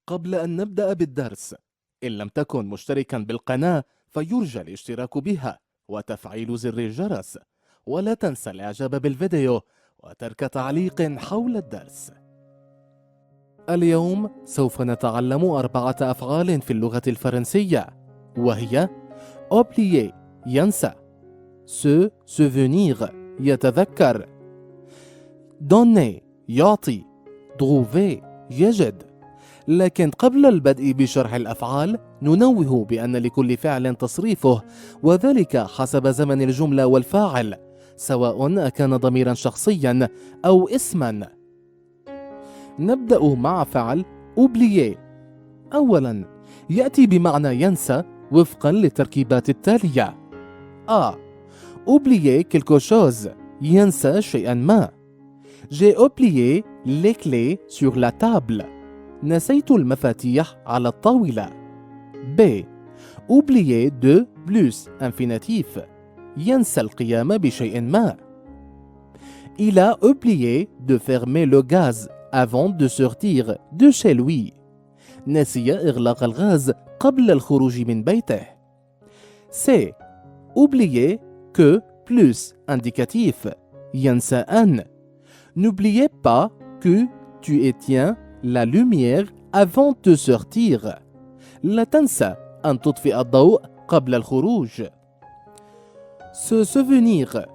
قبل أن نبدأ بالدرس، إن لم تكن مشتركا بالقناة فيرجى الاشتراك بها وتفعيل زر الجرس، ولا تنسى الإعجاب بالفيديو وترك تعليق حول الدرس. اليوم سوف نتعلم 4 أفعال في اللغة الفرنسية، وهي oublier ينسى، se souvenir يتذكر، donner يعطي، trouver يجد. لكن قبل البدء بشرح الأفعال ننوه بأن لكل فعل تصريفه، وذلك حسب زمن الجملة والفاعل، سواء أكان ضميرا شخصيا أو اسما. نبدأ مع فعل oublier. أولا يأتي بمعنى ينسى وفقا للتركيبات التالية: A. oublier quelque chose ينسى شيئا ما. J'ai oublié les clés sur la table. نسيت المفاتيح على الطاولة. B. oublier de plus infinitif ينسى القيام بشيء ما. Il a oublié de fermer le gaz avant de sortir de chez lui. نسي إغلاق الغاز قبل الخروج من بيته. C. oublier que plus indicatif ينسى أن. N'oubliez pas que tu éteins la lumière avant de sortir. لا تنسى أن تطفئ الضوء قبل الخروج. Se souvenir.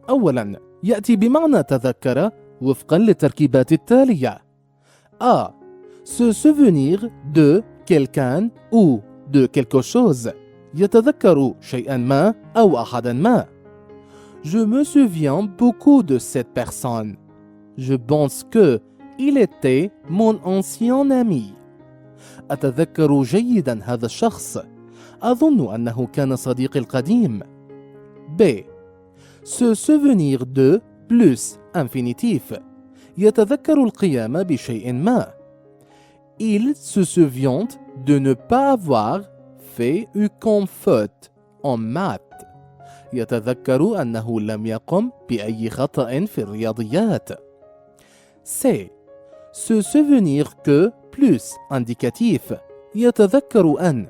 أولا يأتي بمعنى تذكر وفقا للتركيبات التالية: A. Se souvenir de quelqu'un ou de quelque chose يتذكر شيئا ما أو أحدا ما. Je me souviens beaucoup de cette personne. Je pense que il était mon ancien ami. أتذكر جيدا هذا الشخص. أظن أنه كان صديقي القديم. B. Se souvenir de plus infinitif يتذكر القيام بشيء ما. Il se souvient de ne pas avoir fait une faute en maths. يتذكر أنه لم يقم بأي خطأ في الرياضيات. C. Se souvenir que plus indicatif يتذكر أن.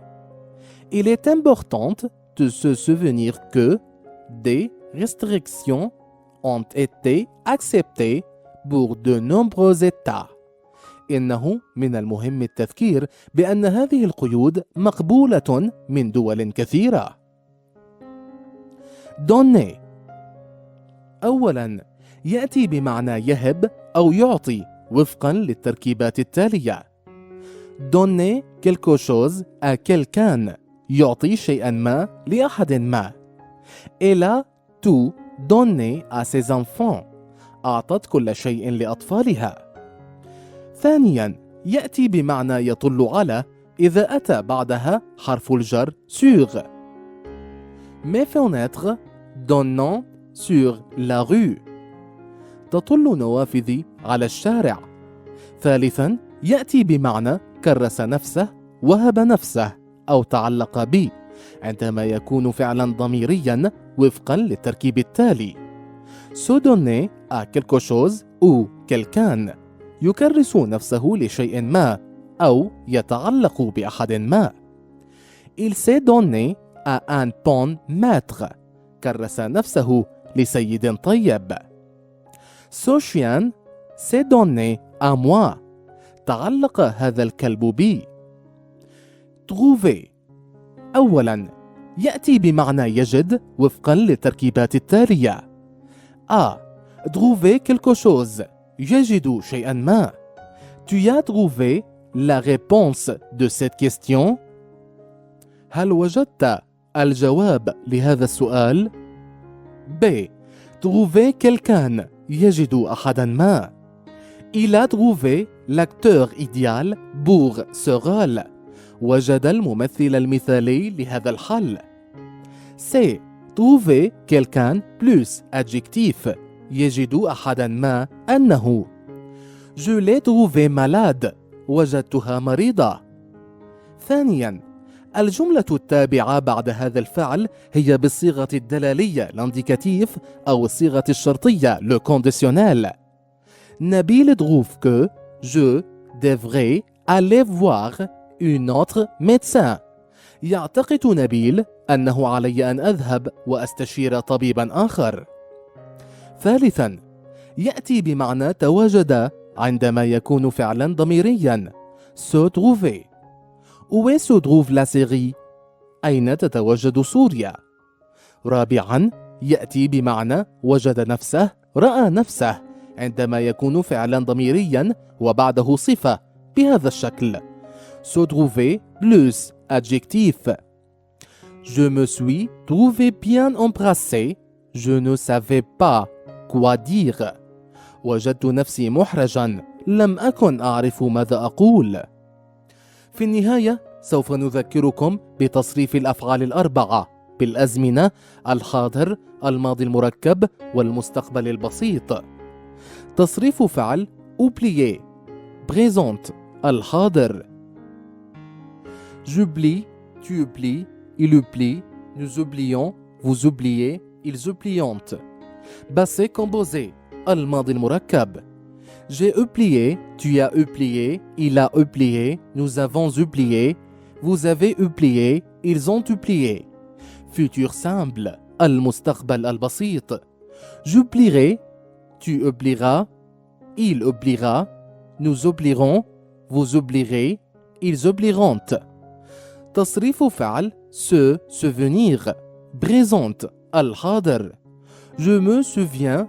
Il est important de se souvenir que des restrictions ont été acceptées pour de nombreux États. إنه من المهم التذكير بأن هذه القيود مقبولة من دول كثيرة. donner. أولا يأتي بمعنى يهب أو يعطي وفقا للتركيبات التالية: donner quelque chose à quelqu'un يعطي شيئا ما لأحد ما. Elle a tout donné à ses enfants. أعطت كل شيء لأطفالها. ثانيا يأتي بمعنى يطل على إذا أتى بعدها حرف الجر sur. Mes fenêtres donnant sur la rue. تطل نوافذي على الشارع. ثالثا يأتي بمعنى كرس نفسه، وهب نفسه، أو تعلق بي، عندما يكون فعلا ضميريا وفقا للتركيب التالي: se donner à quelque chose ou quelqu'un يكرس نفسه لشيء ما أو يتعلق بأحد ما. Il s'est donné à un bon maître كرس نفسه لسيد طيب. Ce chien s'est donné à moi تعلق هذا الكلب بي. trouver. أولا يأتي بمعنى يجد وفقا للتركيبات التالية: A. trouver quelque chose يجد شيئا ما. Tu as trouvé la réponse de cette question. هل وجدت الجواب لهذا السؤال؟ B. trouver quelqu'un يجد أحدا ما. Il a trouvé l'acteur idéal pour ce rôle. وجد الممثل المثالي لهذا الحل. C. trouver quelqu'un plus adjectif يجد أحدا ما أنه. Je l'ai trouvé malade. وجدتها مريضة. ثانيا الجملة التابعة بعد هذا الفعل هي بالصيغة الدلالية l'indicatif أو الصيغة الشرطية le conditionnel. نبيل trouve que je devrais aller voir un autre médecin. يعتقد نبيل أنه علي أن أذهب وأستشير طبيبا آخر. ثالثا، يأتي بمعنى تواجد عندما يكون فعلا ضميريا. se trouver. Où se trouve la Syrie؟ أين تتواجد سوريا؟ رابعا، يأتي بمعنى وجد نفسه، رأى نفسه، عندما يكون فعلا ضميريا وبعده صفة بهذا الشكل. se trouver plus adjectif. Je me suis trouvé bien embrassé. Je ne savais pas quoi dire. وجدت نفسي محرجا، لم أكن أعرف ماذا أقول. في النهاية سوف نذكركم بتصريف الأفعال الأربعة بالأزمنة: الحاضر، الماضي المركب، والمستقبل البسيط. تصريف فعل oublier présente الحاضر: j'oublie, tu oublies, il oublie, nous oublions, vous oubliez, ils oublient. passé composé الماضي المركب: j'ai oublié, tu as oublié, il a oublié, nous avons oublié, vous avez oublié, ils ont oublié. futur simple المستقبل البسيط: j'oublierai, tu oublieras, il oubliera, nous oublierons, vous oublierez, ils oublieront. تصريف فعل se souvenir présente الحاضر: je me souviens,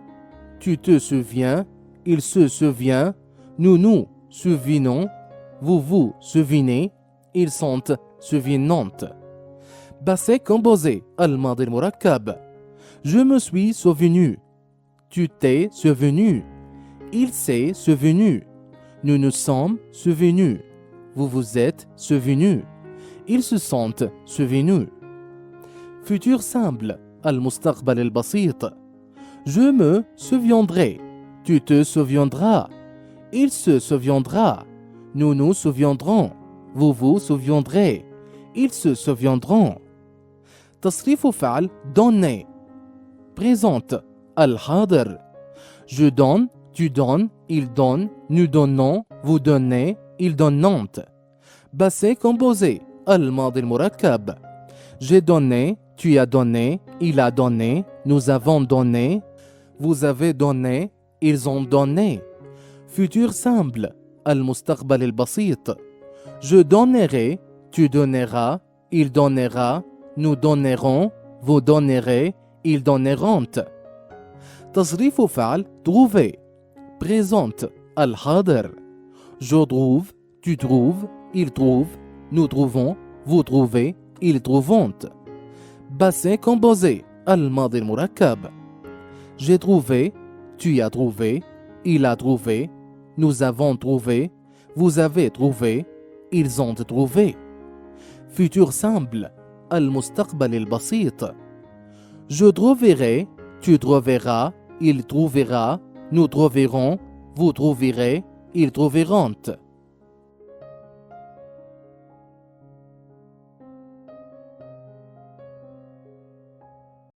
tu te souviens, il se souvient, nous nous souvenons, vous vous souvenez, ils sont souvenantes. passé composé الماضي المركب: je me suis souvenu, tu t'es souvenu, il s'est souvenu, nous nous sommes souvenus, vous vous êtes souvenus, ils se sont souvenus. futur simple المستقبل البسيط: je me souviendrai, tu te souviendras, il se souviendra, nous nous souviendrons, vous vous souviendrez, ils se souviendront. تصريف فعل donner présente الحاضر: je donne, tu donnes, il donne, nous donnons, vous donnez, ils donnent. passé composé الماضي المركب: j'ai donné, tu as donné, il a donné, nous avons donné, vous avez donné, ils ont donné. futur simple المستقبل البسيط: je donnerai, tu donneras, il donnera, nous donnerons, vous donnerez, ils donneront. تصريف فعل trouver présente الحاضر: je trouve, tu trouves, il trouve, nous trouvons, vous trouvez, ils trouvent. passé composé الماضي المركب: j'ai trouvé, tu as trouvé, il a trouvé, nous avons trouvé, vous avez trouvé, ils ont trouvé. futur simple المستقبل البسيط: je trouverai, tu trouveras, il trouvera, nous trouverons, vous trouverez, ils trouveront.